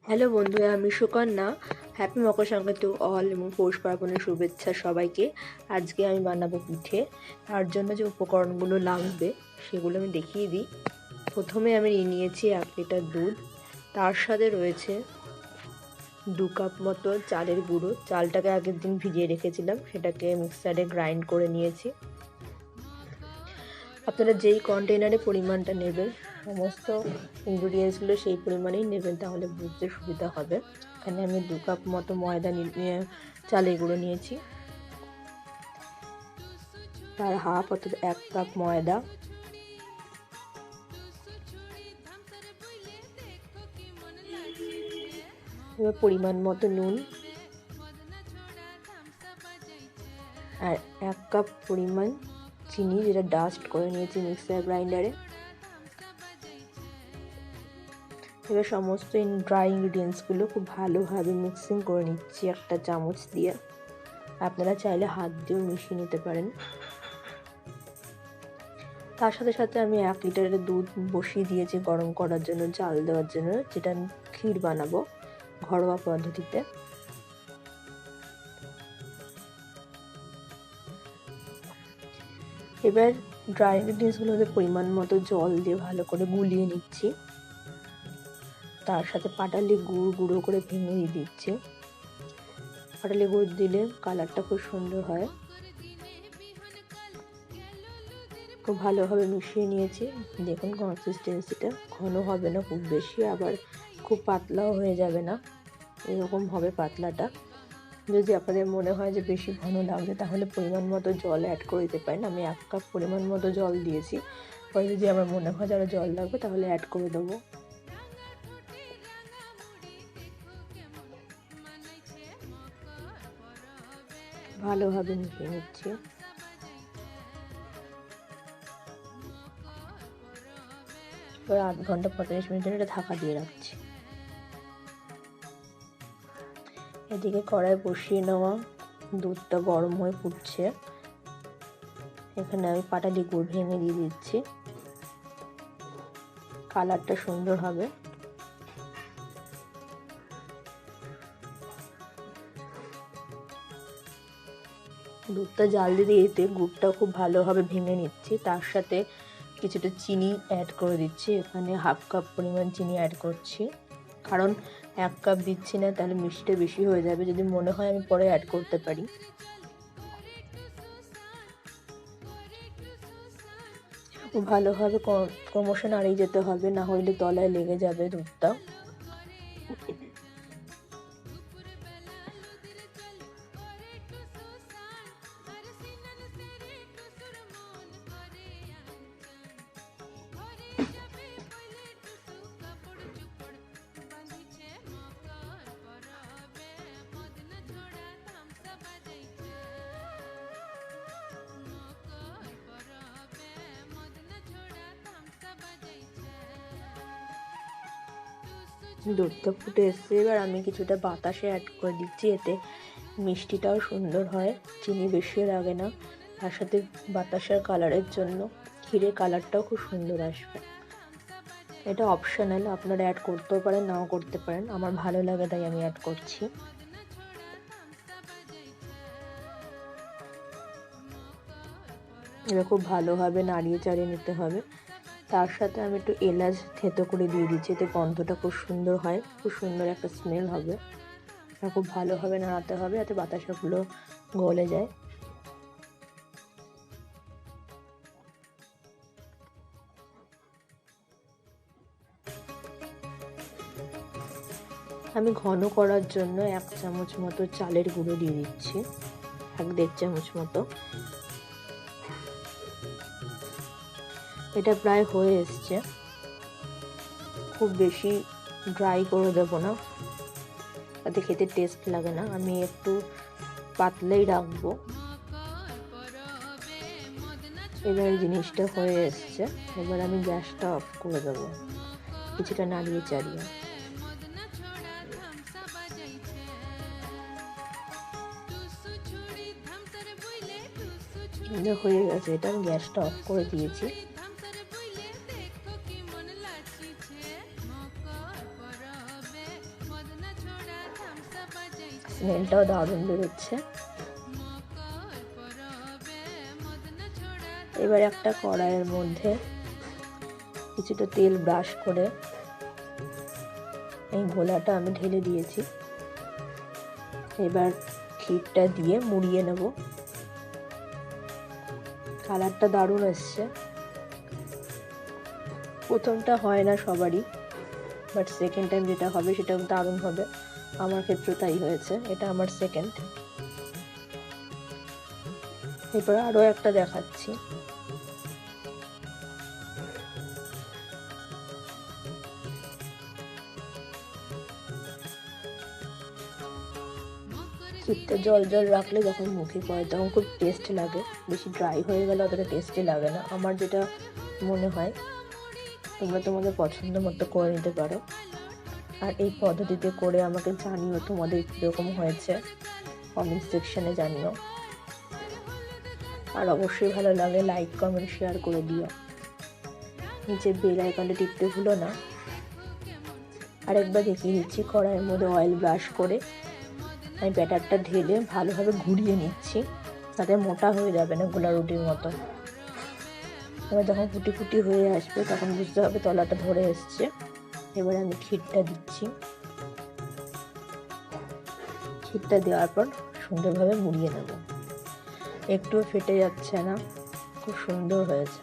Hello বন্ধুরা, আমি Sukanya. Happy Makar Sankranti to all এবং পৌষ পার্বণের শুভেচ্ছা সবাইকে। আজকে আমি বানাবো পিঠে। তার জন্য যে উপকরণগুলো লাগবে সেগুলো আমি দেখিয়ে দিই। প্রথমে আমি নিয়েছি 1 লিটার দুধ, তার সাথে রয়েছে 2 কাপ মতো চালের গুঁড়ো। চালটাকে আগের দিন ভিজিয়ে রেখেছিলাম, সেটাকে মিক্সারে গ্রাইন্ড করে নিয়েছি। আপনারা যেই কন্টেনারে পরিমাণটা নেবেন, সমস্ত ইনগ্রিডিয়েন্টসগুলো সেই পরিমাণেই নেবেন, তাহলে বুঝতে সুবিধা হবে। এখানে আমি 2 কাপ মতো ময়দা চালের গুঁড়ো নিয়েছি, তার হাফ অর্থাৎ 1 কাপ ময়দা, এবার পরিমাণ মতো নুন, আর 1 কাপ পরিমাণ চিনি, যেটা ডাস্ট করে নিয়েছি মিক্সার গ্রাইন্ডারে। এবার সমস্ত ড্রাই ইনগ্রিডিয়েন্টসগুলো খুব ভালোভাবে মিক্সিং করে নিচ্ছি একটা চামচ দিয়ে। আপনারা চাইলে হাত দিয়েও মিশিয়ে নিতে পারেন। তার সাথে সাথে আমি 1 লিটারের দুধ বসিয়ে দিয়েছি গরম করার জন্য, জাল দেওয়ার জন্য, যেটা আমি ক্ষীর বানাবো ঘরোয়া পদ্ধতিতে। এবার ড্রাই ইনগ্রিডিয়েন্টসগুলোতে পরিমাণ মতো জল দিয়ে ভালো করে গুলিয়ে নিচ্ছি। তার সাথে পাটালি গুঁড়ো করে ভেঙে দিয়ে দিচ্ছি। পাটালি গুড় দিলে কালারটা খুব সুন্দর হয়। খুব ভালোভাবে মিশিয়ে নিয়েছি। দেখুন কনসিস্টেন্সিটা ঘন হবে না খুব বেশি, আবার খুব পাতলাও হয়ে যাবে না, এরকম হবে পাতলাটা। যদি আপনাদের মনে হয় যে বেশি ঘন লাগবে, তাহলে পরিমাণ মতো জল অ্যাড করে দিতে পারেন। আমি 1 কাপ পরিমাণ মতো জল দিয়েছি, পরে যদি আমার মনে হয় যারা জল লাগবে তাহলে অ্যাড করে দেবো। ভালোভাবে মিশিয়ে নিচ্ছি। এবার 8 ঘন্টা 45 মিনিটের এটা ঢাকা দিয়ে রাখছি। এদিকে কড়াই বসিয়ে নেওয়া দুধটা গরম হয়ে ফুটছে। এখানে আমি পাটালি গুড় ভেঙে দিয়ে দিচ্ছি, কালারটা সুন্দর হবে। দুধটা জাল দিয়ে দিতে গুড়টা খুব ভালোভাবে ভেঙে নিচ্ছি। তার সাথে কিছুটা চিনি অ্যাড করে দিচ্ছি। এখানে হাফ কাপ পরিমাণ চিনি অ্যাড করছি, কারণ 1 কাপ দিচ্ছি না, তাহলে মিষ্টিটা বেশি হয়ে যাবে। যদি মনে হয় আমি পরে অ্যাড করতে পারি। খুব ভালোভাবে ক্রমশ নাড়িয়ে যেতে হবে, না হলে তলায় লেগে যাবে দুধটা। দুধটা ফুটে এসছে। এবার আমি কিছুটা বাতাসা অ্যাড করে দিচ্ছি, এতে মিষ্টিটাও সুন্দর হয়, চিনি বেশি লাগে না। তার সাথে বাতাসার কালারের জন্য ক্ষীরের কালারটাও খুব সুন্দর আসবে। এটা অপশনাল, আপনারা অ্যাড করতেও পারেন, নাও করতে পারেন। আমার ভালো লাগে তাই আমি অ্যাড করছি। এবার খুব ভালোভাবে নাড়িয়ে চাড়িয়ে নিতে হবে। তার সাথে আমি একটু এলাচ থেতো করে দিয়ে দিচ্ছি, এতে গন্ধটা খুব সুন্দর হয়, খুব সুন্দর একটা স্মেল হবে। আর খুব ভালোভাবে নাড়াতে হবে যাতে বাতাসাগুলো গলে যায়। আমি ঘন করার জন্য 1 চামচ মতো চালের গুঁড়ো দিয়ে দিচ্ছি, 1-1.5 চামচ মতো। এটা প্রায় হয়ে এসছে, খুব বেশি ড্রাই করে দেবো না, তাতে খেতে টেস্ট লাগে না। আমি একটু পাতলাই রাখবো। এবার জিনিসটা হয়ে এসছে। এবার আমি গ্যাসটা অফ করে দেবো, কিছুটা নাড়িয়ে চাড়িয়ে। হয়ে গেছে, এটা আমি গ্যাসটা অফ করে দিয়েছি। স্মেলটাও দারুণ বেরোচ্ছে। এবার একটা কড়াইয়ের মধ্যে কিছুটা তেল ব্রাশ করে এই গোলাটা আমি ঢেলে দিয়েছি। এবার ক্ষীরটা দিয়ে মুড়িয়ে নেব। কালারটা দারুণ এসছে। প্রথমটা হয় না সবারই, বাট সেকেন্ড টাইম যেটা হবে সেটা দারুণ হবে। আমার ক্ষেত্রে তাই হয়েছে, এটা আমার সেকেন্ড। এবার আরও একটা দেখাচ্ছি। ক্ষীরটা জল জল রাখলে যখন মুখে পড়ে তখন খুব টেস্ট লাগে। বেশি ড্রাই হয়ে গেলে অতটা টেস্টি লাগে না, আমার যেটা মনে হয়। তোমরা তোমাদের পছন্দ মতো করে নিতে পারো। আর এই পদ্ধতিতে করে আমাকে জানিও তোমাদের কীরকম হয়েছে, কমেন্ট সেকশনে জানিও। আর অবশ্যই ভালো লাগলে লাইক কমেন্ট শেয়ার করে দিও। নিচে বেল আইকনটা টিপতে ভুলো না। আরেকবার দেখিয়ে নিচ্ছি। কড়াইয়ের মধ্যে অয়েল ব্রাশ করে আমি ব্যাটারটা ঢেলে ভালোভাবে ঘুরিয়ে নিচ্ছি, তাতে মোটা হয়ে যাবে না গোলা রুটির মতো। এবার যখন ফুটি ফুটি হয়ে আসবে তখন বুঝতে হবে তলাটা ধরে এসছে। এবারে আমি ক্ষীরটা দিচ্ছি। ক্ষীরটা দেওয়ার পর সুন্দরভাবে মুড়িয়ে নেব। একটুও ফেটে যাচ্ছে না, খুব সুন্দর হয়েছে।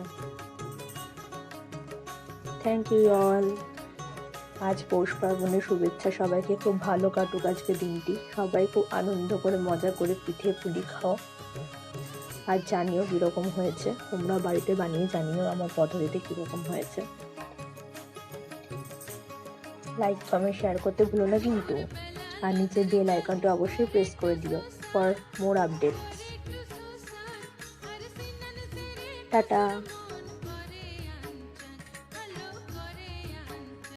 Thank you all. আজ পৌষ পার্বণের শুভেচ্ছা সবাইকে। খুব ভালো কাটুক আজকে দিনটি। সবাই খুব আনন্দ করে মজা করে পিঠে পুলি খাও। আর জানিও কীরকম হয়েছে। তোমরা বাড়িতে বানিয়ে জানিও আমার পদ্ধতিতে কীরকম হয়েছে। লাইক কমেন্ট শেয়ার করতে ভুলো না কিন্তু। আর নিচে বেল আইকনটা অবশ্যই প্রেস করে দিও ফর মোর আপডেটস। টাটা।